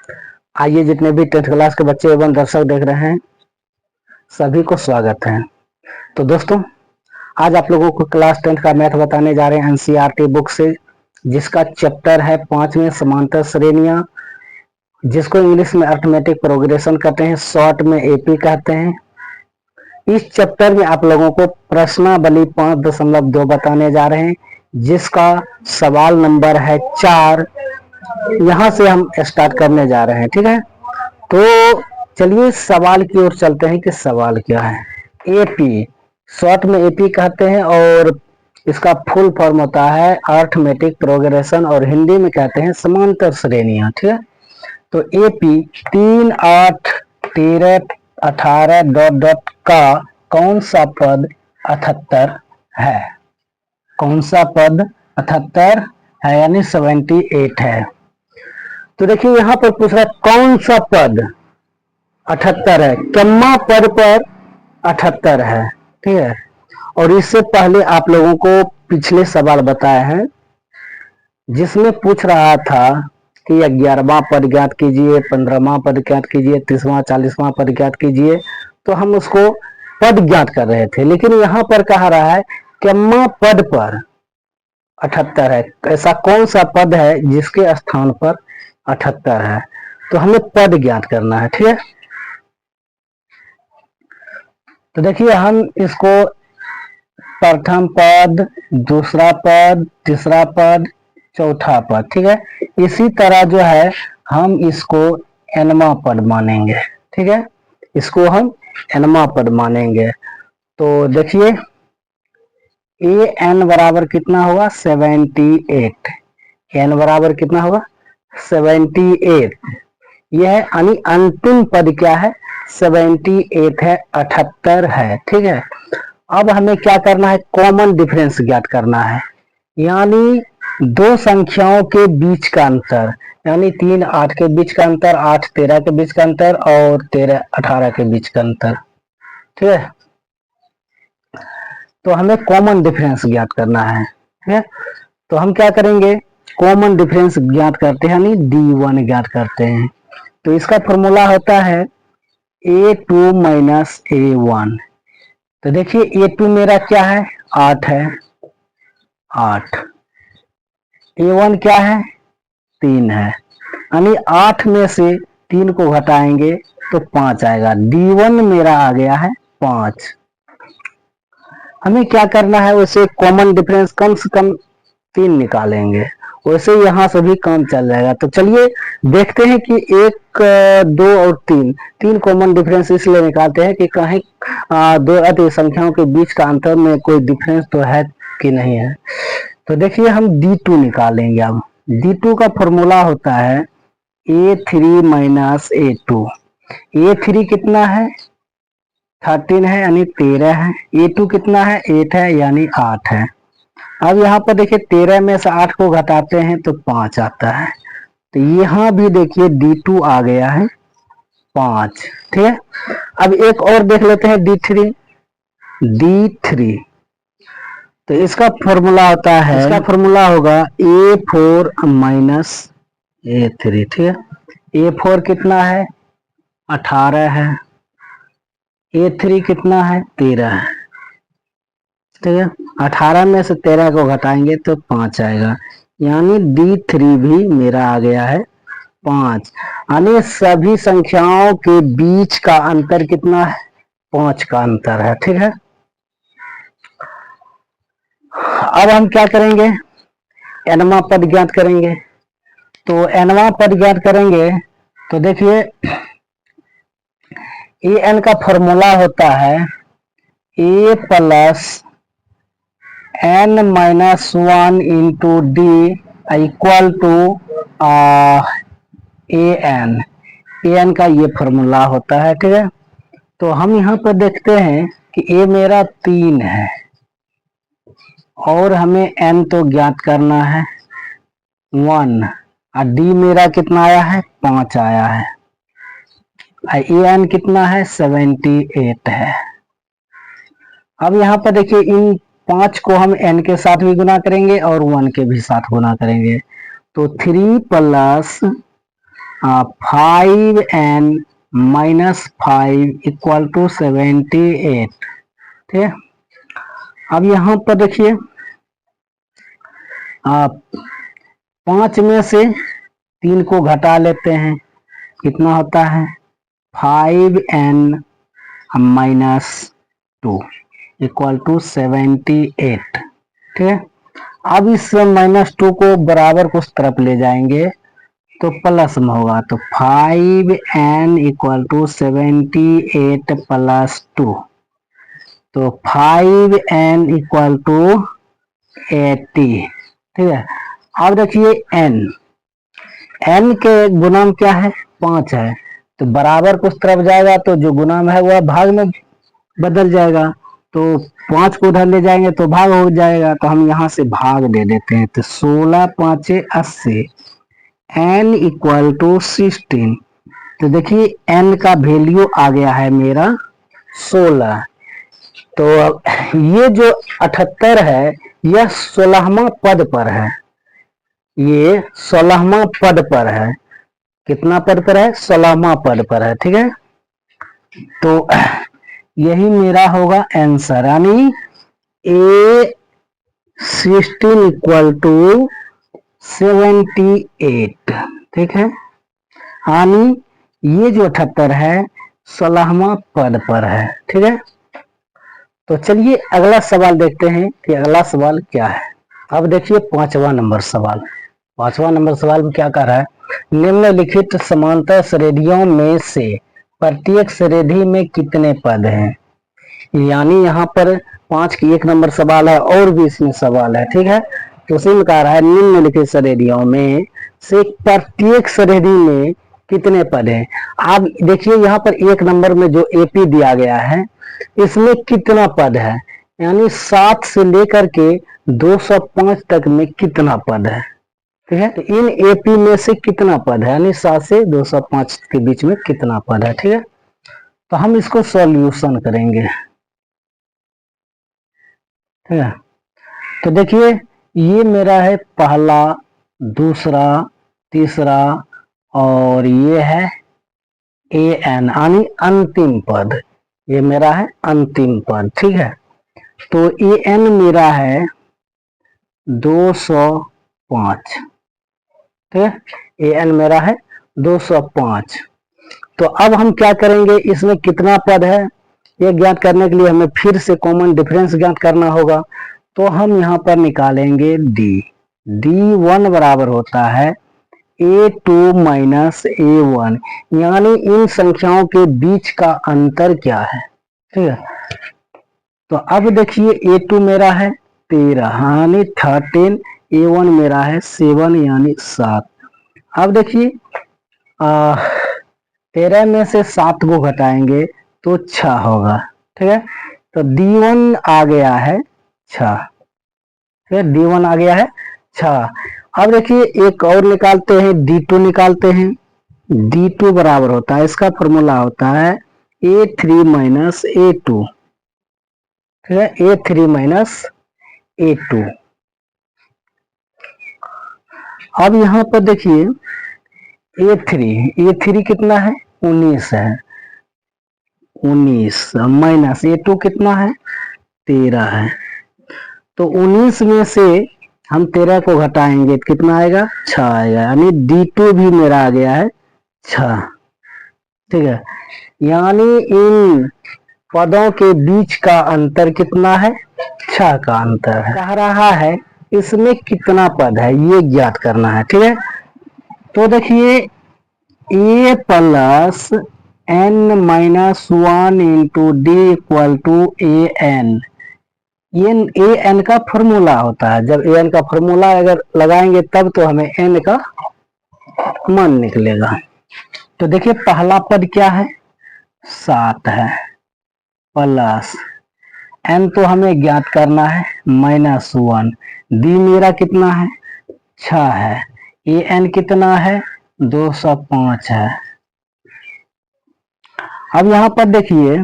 आइए, जितने भी 10th क्लास के बच्चे एवं दर्शक देख रहे हैं सभी को स्वागत है। तो दोस्तों, आज आप लोगों को क्लास 10th का मैथ बताने जा रहे हैं एनसीईआरटी बुक से, जिसका चैप्टर है 5वें समांतर श्रेणियां, जिसको इंग्लिश में अर्थमेटिक प्रोग्रेशन कहते हैं, शॉर्ट में एपी कहते हैं। इस चैप्टर में आप लोगों को प्रश्नावली 5.2 बताने जा रहे हैं, जिसका सवाल नंबर है 4। यहाँ से हम स्टार्ट करने जा रहे हैं, ठीक है। तो चलिए सवाल की ओर चलते हैं कि सवाल क्या है। एपी, शॉर्ट में एपी कहते हैं और इसका फुल फॉर्म होता है अर्थमेटिक प्रोग्रेशन और हिंदी में कहते हैं समांतर श्रेणियां, ठीक है। तो एपी 3, 8, 13, 18 डॉट डॉट का कौन सा पद 78 है? कौन सा पद 78 है यानी 78 है। तो देखिए यहाँ पर पूछ रहा है कौन सा पद 78 है, कितना पद पर 78 है, ठीक है। और इससे पहले आप लोगों को पिछले सवाल बताए हैं जिसमें पूछ रहा था कि 11वां पद ज्ञात कीजिए, 15वां पद ज्ञात कीजिए, 30वां 40वां पद ज्ञात कीजिए। तो हम उसको पद ज्ञात कर रहे थे, लेकिन यहाँ पर कहा रहा है कितना पद पर 78 है, ऐसा कौन सा पद है जिसके स्थान पर 78 है। तो हमें पद ज्ञात करना है, ठीक है। तो देखिए हम इसको प्रथम पद, दूसरा पद, तीसरा पद, चौथा पद, ठीक है। इसी तरह जो है हम इसको nवां पद मानेंगे, ठीक है। इसको हम nवां पद मानेंगे। तो देखिए an बराबर कितना होगा 78। n बराबर कितना होगा 78। यह है यानी अंतिम पद क्या है 78 है, 78 है, ठीक है। अब हमें क्या करना है, कॉमन डिफरेंस ज्ञात करना है, यानी दो संख्याओं के बीच का अंतर, यानी 3, 8 के बीच का अंतर, 8, 13 के बीच का अंतर और 13, 18 के बीच का अंतर, ठीक है। तो हमें कॉमन डिफरेंस ज्ञात करना है, ठीक है। तो हम क्या करेंगे, कॉमन डिफरेंस ज्ञात करते हैं यानी D1 ज्ञात करते हैं। तो इसका फॉर्मूला होता है A2 माइनस A1। तो देखिए A2 मेरा क्या है 8 है, 8। A1 क्या है 3 है, यानी 8 में से 3 को घटाएंगे तो 5 आएगा। D1 मेरा आ गया है 5। हमें क्या करना है, वैसे कॉमन डिफरेंस कम से कम 3 निकालेंगे, वैसे यहाँ से भी काम चल जाएगा। तो चलिए देखते हैं कि 1, 2 और 3 कॉमन डिफरेंस इसलिए निकालते हैं कि कहीं दो अति संख्याओं के बीच का अंतर में कोई डिफरेंस तो है कि नहीं है। तो देखिए हम D2 निकालेंगे। अब D2 का फॉर्मूला होता है A3 माइनस A2। A3 कितना है 13 है यानी 13 है, A2 कितना है 8 है यानी 8 है। अब यहाँ पर देखिए 13 में से 8 को घटाते हैं तो 5 आता है। तो यहाँ भी देखिए D2 आ गया है 5, ठीक है। अब एक और देख लेते हैं D3। तो इसका फॉर्मूला होता है, इसका फॉर्मूला होगा A4 माइनस A3, ठीक है। A4 कितना है 18 है, A3 कितना है 13 है, ठीक है। 18 में से 13 को घटाएंगे तो 5 आएगा, यानी D3 भी मेरा आ गया है 5। यानी सभी संख्याओं के बीच का अंतर कितना है 5 का अंतर है, ठीक है। अब हम क्या करेंगे, nवां पद ज्ञात करेंगे। तो nवां पद ज्ञात करेंगे तो देखिए an का फॉर्मूला होता है a plus n minus 1 into D equal to an का ये फॉर्मूला होता है, ठीक है। तो हम यहाँ पर देखते हैं कि a मेरा 3 है और हमें n तो ज्ञात करना है 1 और d मेरा कितना आया है 5 आया है, an कितना है 78 है। अब यहाँ पर देखिए इन 5 को हम n के साथ भी गुना करेंगे और 1 के भी साथ गुना करेंगे। तो 3 प्लस 5n-5 ठीक है। अब यहाँ पर देखिए 5 में से 3 को घटा लेते हैं, कितना होता है 5n-2 = 78। ठीक है। अब इस -2 को बराबर को उस तरफ ले जाएंगे तो प्लस में होगा, तो 5n = 78 + 2, तो 5n = 80। ठीक है। अब देखिए n के गुणांक क्या है 5 है, तो बराबर को उस तरफ जाएगा तो जो गुणांक है वह भाग में बदल जाएगा, तो 5 को उधर ले जाएंगे तो भाग हो जाएगा, तो हम यहाँ से भाग दे देते हैं, तो 16 × 5 = 80, n = 16। तो देखिए n का वैल्यू आ गया है मेरा 16। तो ये जो 78 है यह 16वां पद पर है, ये 16वां पद पर है। कितना पद पर है 16वां पद पर है। ठीक है। तो यही मेरा होगा आंसर, यानी A16 = 78। ठीक है। यानी ये जो 78 है 16वां पद पर है। ठीक है। तो चलिए अगला सवाल देखते हैं कि अगला सवाल क्या है। अब देखिए 5वां नंबर सवाल। 5वां नंबर सवाल में क्या कह रहा है, निम्नलिखित समांतर श्रेणियों में से प्रत्येक श्रेणी में कितने पद हैं। यानी यहाँ पर 5 की 1 नंबर सवाल है और भी इसमें सवाल है। ठीक है। तो उसी में कह रहा है निम्नलिखित श्रेणियों में से प्रत्येक श्रेणी में कितने पद हैं। अब देखिए यहाँ पर 1 नंबर में जो एपी दिया गया है इसमें कितना पद है, यानी 7 से लेकर के 205 तक में कितना पद है। ठीक है। तो इन एपी में से कितना पद है, यानी 7 से 205 के बीच में कितना पद है। ठीक है। तो हम इसको सॉल्यूशन करेंगे। ठीक है। तो देखिए ये मेरा है पहला, दूसरा, तीसरा और ये है an यानी अंतिम पद, ये मेरा है अंतिम पद। ठीक है। तो an मेरा है 205। ठीक है। an मेरा है 205। तो अब हम क्या करेंगे, इसमें कितना पद है ये ज्ञात करने के लिए हमें फिर से कॉमन डिफरेंस ज्ञात करना होगा। तो हम यहाँ पर निकालेंगे d1 बराबर होता है a2 - a1, यानी इन संख्याओं के बीच का अंतर क्या है। ठीक है। तो अब देखिए a2 मेरा है 13 यानी 13, a1 मेरा है 7 यानी 7। अब देखिए 13 में से 7 को घटाएंगे तो 6 होगा। ठीक है। तो d1 आ गया है 6। ठीक है। d1 आ गया है 6। अब देखिए एक और निकालते हैं, d2 निकालते हैं। d2 बराबर होता है, इसका फॉर्मूला होता है a3 - a2। ठीक है। a3 - a2। अब यहाँ पर देखिए a3 कितना है 19 है, 19 माइनस a2 कितना है 13 है। तो 19 में से हम 13 को घटाएंगे तो कितना आएगा 6 आएगा, यानी d2 भी मेरा आ गया है 6। ठीक है। यानी इन पदों के बीच का अंतर कितना है 6 का अंतर है। कह रहा है इसमें कितना पद है ये ज्ञात करना है। ठीक है। तो देखिए a + n - 1 × d = an, ये an का फॉर्मूला होता है। जब an का फॉर्मूला अगर लगाएंगे तब तो हमें n का मान निकलेगा। तो देखिए पहला पद क्या है 7 है, प्लस n तो हमें ज्ञात करना है -1, d मेरा कितना है 6 है, an कितना है 205 है। अब यहाँ पर देखिए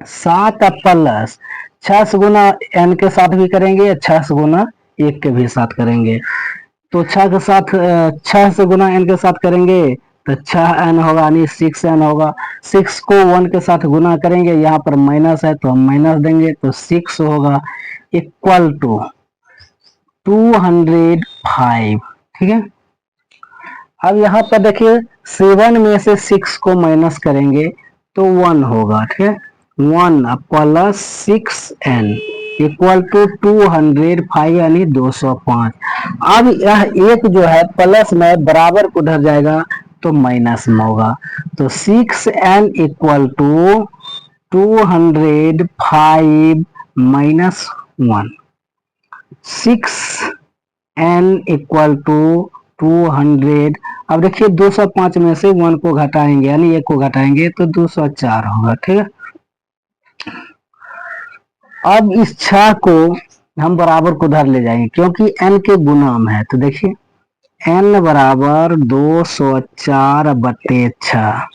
7 प्लस 6 से गुना n के साथ भी करेंगे या 6 से गुना 1 के भी साथ करेंगे। तो 6 के साथ 6 से गुना n के साथ करेंगे तो 6n होगा यानी 6n होगा। 6 को 1 के साथ गुना करेंगे, यहाँ पर माइनस है तो हम माइनस देंगे, तो 6 होगा इक्वल टू 205। ठीक है, अब यहाँ पर देखिए 7 में से 6 को माइनस करेंगे तो 1 होगा। ठीक है, 1 प्लस 6n इक्वल टू 205 यानी 205। अब यह एक जो है प्लस में बराबर को उधर जाएगा तो माइनस में होगा, तो 6n equal to 205 minus 1। 6n equal to 200। अब देखिए 205 में से 1 को घटाएंगे यानी 1 को घटाएंगे तो 204 होगा। ठीक है, अब इस 6 को हम बराबर को उधर ले जाएंगे क्योंकि n के गुणाम है, तो देखिए n बराबर 204 बटे 6।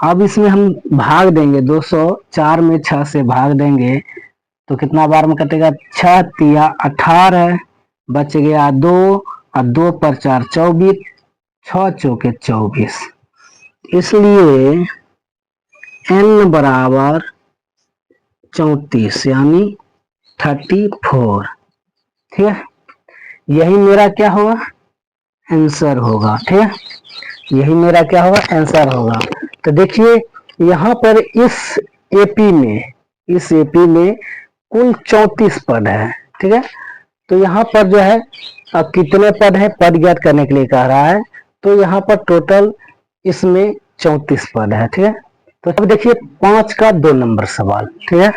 अब इसमें हम भाग देंगे, 204 में 6 से भाग देंगे तो कितना बार में कटेगा, 6 तिया 18, बच गया 2 और 2 पर 4 24, 6 चौके 24। इसलिए n बराबर 34 यानी 34। ठीक है, यही मेरा क्या होगा, आंसर होगा। ठीक है, यही मेरा क्या होगा, आंसर होगा। तो देखिए यहाँ पर इस एपी में कुल 34 पद है। ठीक है, तो यहाँ पर जो है अब कितने पद है, पद ज्ञात करने के लिए कह रहा है, तो यहाँ पर टोटल इसमें 34 पद है। ठीक है, तो अब देखिए 5 का 2 नंबर सवाल। ठीक है,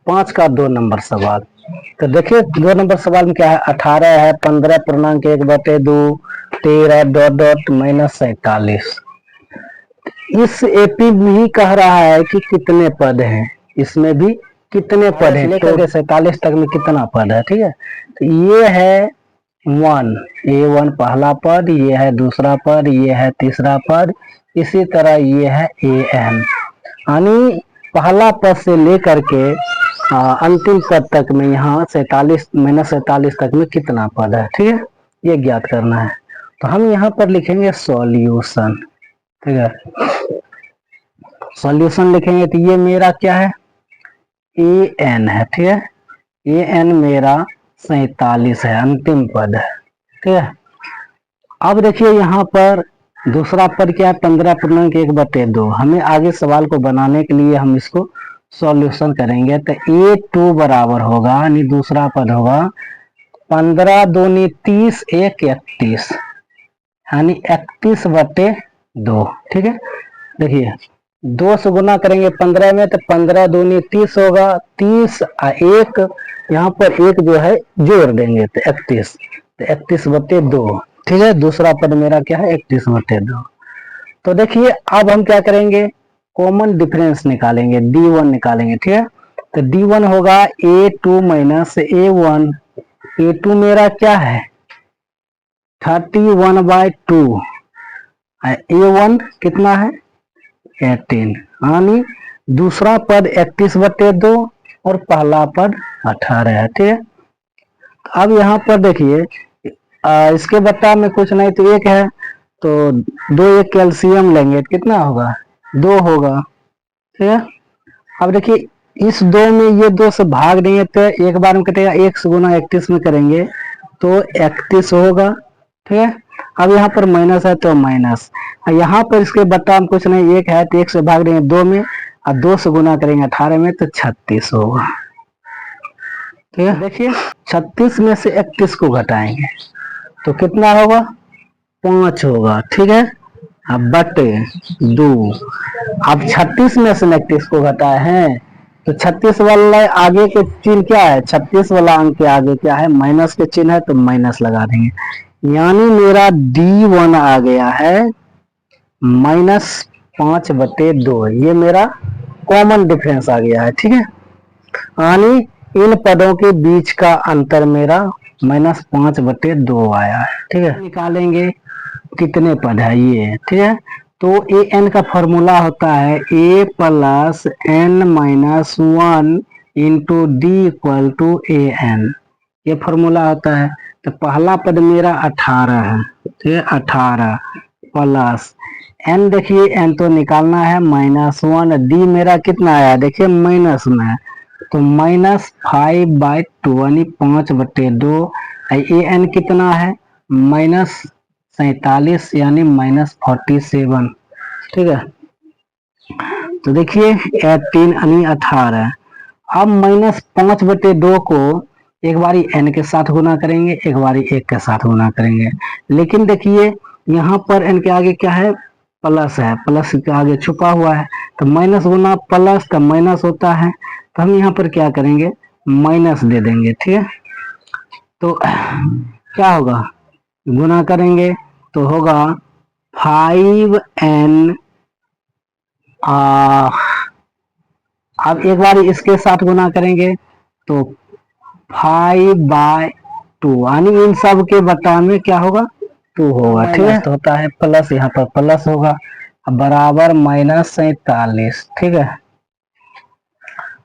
5 का 2 नंबर सवाल, तो देखिए 2 नंबर सवाल में क्या है, 18 है, 15 पूर्णांक 1 बटे 2, 13 डॉट डॉट माइनस 47। इस एपी भी कह रहा है कि कितने पद हैं, इसमें भी कितने पद हैं, लेकर के 47 तक में कितना पद है। ठीक है, तो ये है 1, A1 पहला पद, ये है दूसरा पद, ये है तीसरा पद, इसी तरह ये है AN, यानी पहला पद से लेकर के अंतिम पद तक में यहाँ 47 माइनस 47 तक में कितना पद है। ठीक है, ये ज्ञात करना है, तो हम यहाँ पर लिखेंगे सॉल्यूशन। ठीक है, सॉल्यूशन लिखेंगे तो ये मेरा क्या है, AN है। ठीक है, AN मेरा 47 है, अंतिम पद है। ठीक है, अब देखिए यहाँ पर दूसरा पद क्या है, 15 पूर्णांक 1 बटे 2। हमें आगे सवाल को बनाने के लिए हम इसको सॉल्यूशन करेंगे, तो A2 बराबर होगा यानी दूसरा पद होगा 15 दूनी 30 1 31 यानी 31 बटे 2। ठीक है, देखिए 2 से गुना करेंगे 15 में तो 15 दूनी 30 होगा, 30 1 यहाँ पर 1 जो है जोड़ देंगे तो 31, तो 31 बटे 2। ठीक है, दूसरा पद मेरा क्या है, 31 बटे 2। तो देखिए अब हम क्या करेंगे, कॉमन डिफरेंस निकालेंगे, D1 निकालेंगे। ठीक है, तो D1 होगा A2 माइनस A1। A2 मेरा क्या है 31/2, A1 कितना है 18, यानी दूसरा पद 31 बटे 2 और पहला पद 18 है। ठीक है, अब यहाँ पर देखिए इसके बट्टा में कुछ नहीं तो 1 है, तो 2 1 कैल्शियम लेंगे कितना होगा 2 होगा। ठीक है, अब देखिए इस 2 में ये 2 से भाग देंगे तो एक बार में कटेगा, 1 से गुना 31 में करेंगे तो 31 होगा। ठीक है, अब यहाँ पर माइनस है तो माइनस, यहाँ पर इसके बट्टा में कुछ नहीं, 1 है तो 1 से भाग देंगे 2 में और 2 से गुना करेंगे 18 में तो 36 होगा। ठीक है, देखिए 36 में से 31 को घटाएंगे तो कितना होगा 5 होगा। ठीक है, अब बटे 2, अब 36 में से 31 को घटाए हैं तो 36 वाला आगे के चिन्ह क्या है, 36 वाला अंक के आगे क्या है, माइनस के चिन्ह है तो माइनस लगा देंगे, यानी मेरा D1 आ गया है -5 बटे 2। ये मेरा कॉमन डिफरेंस आ गया है। ठीक है, यानी इन पदों के बीच का अंतर मेरा -5 बटे 2 आया है। ठीक है, निकालेंगे कितने पद है ये। ठीक है, तो AN का फॉर्मूला होता है A plus N-1 into D equal to AN, ये फॉर्मूला होता है। तो पहला पद मेरा 18 है। ठीक है, 18 प्लस एन देखिए एन तो निकालना है -1, डी मेरा कितना आया देखिए माइनस में है, तो -5/2 यानी 5/2। ए एन कितना है -47 यानी -47। ठीक है, तो देखिए 18 यानी 18। अब -5/2 को एक बारी n के साथ गुना करेंगे, एक बारी 1 के साथ गुना करेंगे, लेकिन देखिए यहाँ पर n के आगे क्या है प्लस है, प्लस के आगे छुपा हुआ है, तो माइनस गुना प्लस का माइनस होता है, तो हम यहाँ पर क्या करेंगे माइनस दे देंगे। ठीक है, तो क्या होगा गुना करेंगे तो होगा 5n। अब एक बार इसके साथ गुना करेंगे तो 5/2 यानी इन सब के बटा में क्या होगा 2 होगा। ठीक है, तो होता है प्लस, यहाँ पर प्लस होगा बराबर -47। ठीक है,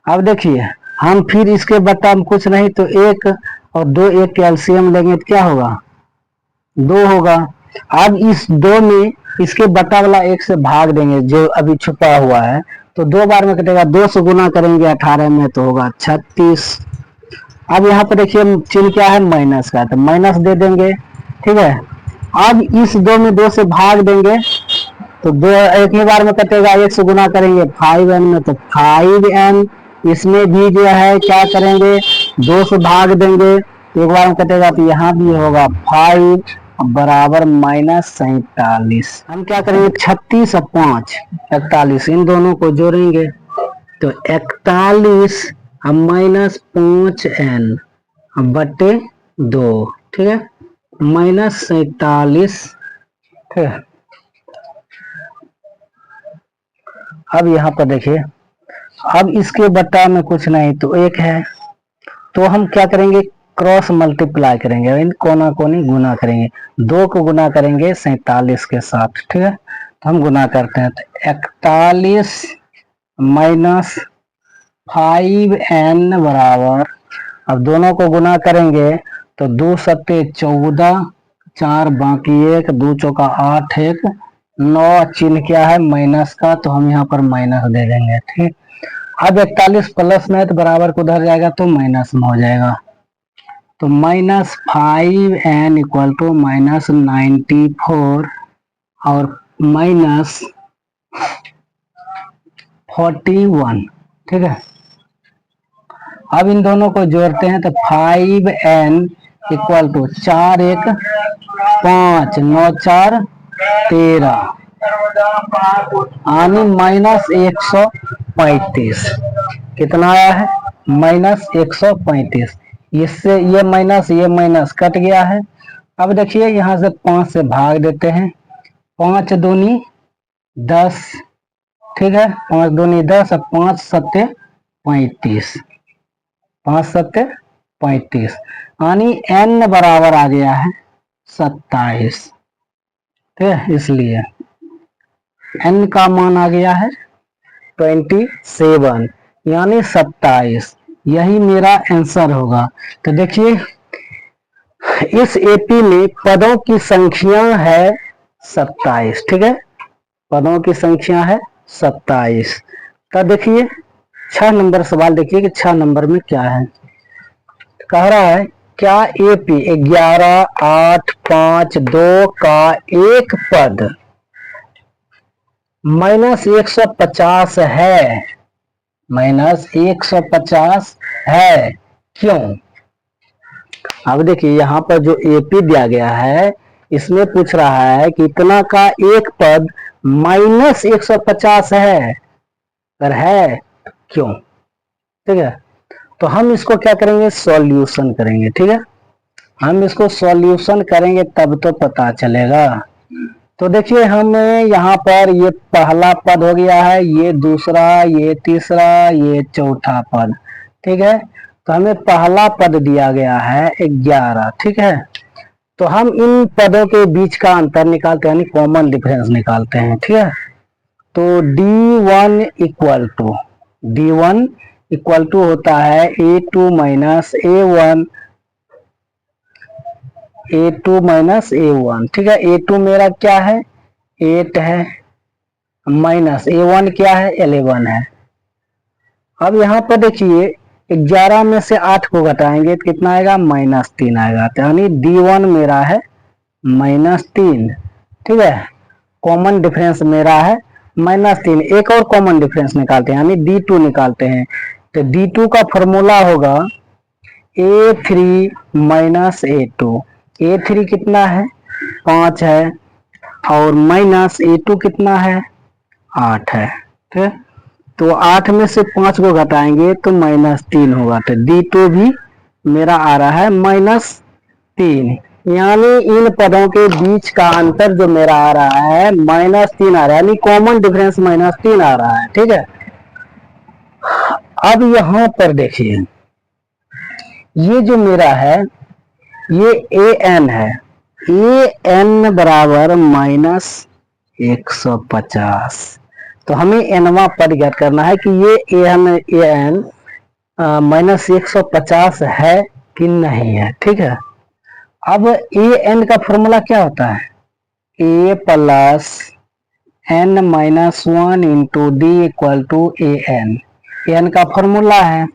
अब देखिए हम फिर इसके बटा में कुछ नहीं तो 1 और 2 एक कैल्शियम लेंगे तो क्या होगा 2 होगा। अब इस 2 में इसके बटा वाला 1 से भाग देंगे जो अभी छुपा हुआ है, तो 2 बार में कटेगा, 2 से गुना करेंगे 18 में तो होगा 36। अब यहाँ पर देखिए चिन्ह क्या है माइनस का, तो माइनस दे देंगे। ठीक है, अब इस 2 में 2 से भाग देंगे तो 2 एक ही बार में कटेगा, 1 से गुना करेंगे 5n में तो 5n। इसमें भी जो है क्या करेंगे 2 से भाग देंगे, एक बार में कटेगा तो यहाँ भी होगा 5 बराबर -47। हम क्या करेंगे 36 और 5 41 इन दोनों को जोड़ेंगे तो 41 -5n बटे 2। ठीक है, -47। ठीक है, अब यहाँ पर देखिए अब इसके बटा में कुछ नहीं तो 1 है, तो हम क्या करेंगे क्रॉस मल्टीप्लाई करेंगे, इन कोना कोनी गुना करेंगे, 2 को गुना करेंगे 47 के साथ। ठीक है, तो हम गुना करते हैं तो 41 -5n बराबर, अब दोनों को गुना करेंगे तो 2 सत्ते 14, 4 बाकी 1, 2 चौका 8, 1 9, चिन्ह क्या है माइनस का, तो हम यहाँ पर माइनस दे देंगे। ठीक, अब 41 प्लस में तो बराबर को उधर जाएगा तो माइनस में हो जाएगा, तो -5n इक्वल टू -94 और -41। ठीक है, अब इन दोनों को जोड़ते हैं तो 5n इक्वल टू 4 1 5 9 4 13 यानी -135। कितना आया है -135। इससे ये माइनस कट गया है। अब देखिए यहाँ से 5 से भाग देते हैं, 5 दूनी 10। ठीक है, 5 दूनी 10 और 5 सत्ते 35, 5 सत्ते 35 यानी n बराबर आ गया है 27। ठीक है, इसलिए n का मान आ गया है 27 यानी 27, यही मेरा आंसर होगा। तो देखिए इस एपी में पदों की संख्या है 27। ठीक है, पदों की संख्या है 27। तो देखिए 6 नंबर सवाल देखिए कि 6 नंबर में क्या है, कह रहा है क्या एपी 11 8 5 2 का एक पद -150 है, -150 है, क्यों। अब देखिए यहाँ पर जो एपी दिया गया है इसमें पूछ रहा है कि इतना का एक पद -150 है, अगर है क्यों। ठीक है, तो हम इसको क्या करेंगे सॉल्यूशन करेंगे। ठीक है, हम इसको सॉल्यूशन करेंगे तब तो पता चलेगा। तो देखिए हमें यहाँ पर ये पहला पद हो गया है, ये दूसरा, ये तीसरा, ये चौथा पद। ठीक है, तो हमें पहला पद दिया गया है 11। ठीक है, तो हम इन पदों के बीच का अंतर निकालते हैं, यानी कॉमन डिफरेंस निकालते हैं। ठीक है, तो D1 इक्वल टू होता है A2 minus A1, A2 minus A1। ठीक है, A2 मेरा क्या है 8 है, माइनस A1 क्या है, 11 है। अब यहाँ पर देखिए 11 में से 8 को घटाएंगे तो कितना आएगा, -3 आएगा। तो यानी D1 मेरा है -3, ठीक है। कॉमन डिफरेंस मेरा है -3। एक और कॉमन डिफरेंस निकालते हैं यानी D2 निकालते हैं। तो D2 का फॉर्मूला होगा A3 - A2। A3 कितना है, 5 है, और -A2 कितना है, 8 है, ठीक है। तो 8 में से 5 को घटाएंगे तो -3 होगा। तो D2 भी मेरा आ रहा है -3। यानी इन पदों के बीच का अंतर जो मेरा आ रहा है -3 आ रहा है, यानी कॉमन डिफरेंस -3 आ रहा है, ठीक है। अब यहाँ पर देखिए ये जो मेरा है ये AN है, AN बराबर -150। तो हमें एनवा पद ज्ञात करना है कि ये AN -150 है कि नहीं है, ठीक है। अब AN का फॉर्मूला क्या होता है, A + n-1 into D = AN। AN का फॉर्मूला है।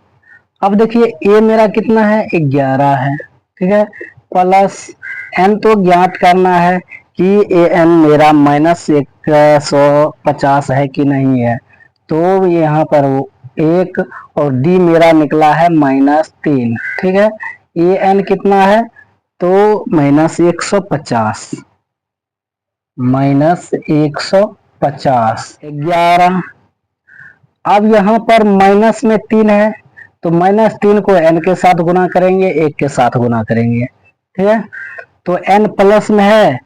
अब देखिए A मेरा कितना है, 11 है, ठीक है, प्लस n तो ज्ञात करना है कि AN मेरा -150 है कि नहीं है। तो यहाँ पर वो 1 और D मेरा निकला है -3, ठीक है। AN कितना है, तो -150, -150 11। अब यहाँ पर माइनस में 3 है तो -3 को n के साथ गुना करेंगे, 1 के साथ गुना करेंगे, ठीक है। तो n प्लस में है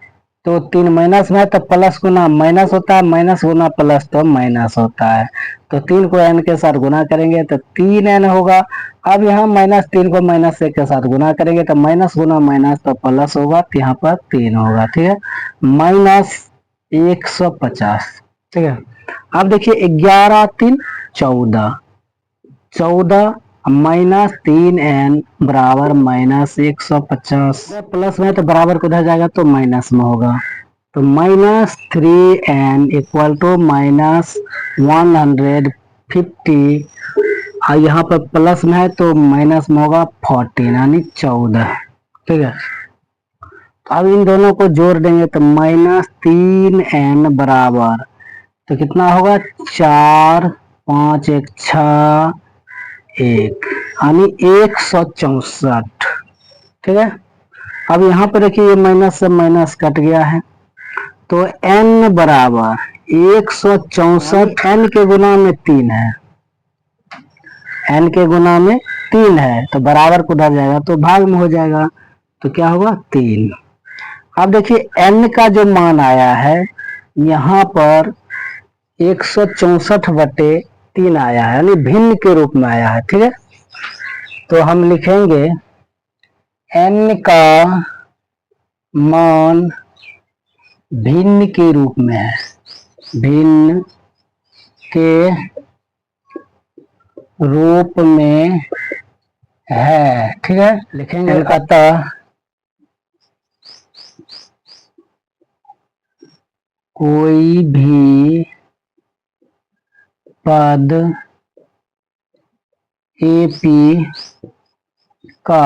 तो 3 माइनस में है तो प्लस गुना माइनस होता है, माइनस गुना प्लस तो माइनस होता है। तो 3 को n के साथ गुना करेंगे तो 3n होगा। अब यहाँ -3 को -1 के साथ गुना करेंगे तो माइनस गुना माइनस तो प्लस होगा, तो यहाँ पर 3 होगा, ठीक है, -150, ठीक है। अब देखिए 11 3 14, 14 -3n बराबर -150। प्लस में तो बराबर को उधर जाएगा तो माइनस में होगा। तो -3n = -150। यहाँ पर प्लस में है तो माइनस में होगा 14 यानी 14, ठीक है। अब इन दोनों को जोड़ देंगे तो -3n बराबर तो कितना होगा, 4 5 1 6 1 यानी 164, ठीक है। अब यहाँ पर देखिए ये माइनस से माइनस कट गया है तो n बराबर 164, n के गुना में 3 है, n के गुना में 3 है तो बराबर को उधर जाएगा तो भाग में हो जाएगा, तो क्या होगा 3। अब देखिए n का जो मान आया है यहाँ पर 164/3 आया है, यानी भिन्न के रूप में आया है, ठीक है। तो हम लिखेंगे n का मान भिन्न के रूप में है, भिन्न के रूप में है, ठीक है। लिखेंगे अतः कोई भी पद AP का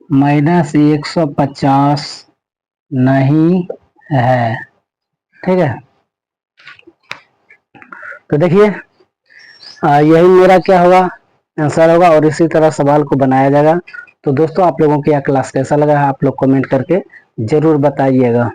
-150 नहीं है, ठीक है। तो देखिए यही मेरा क्या होगा, आंसर होगा, और इसी तरह सवाल को बनाया जाएगा। तो दोस्तों आप लोगों को यह क्लास कैसा लगा है आप लोग कमेंट करके जरूर बताइएगा।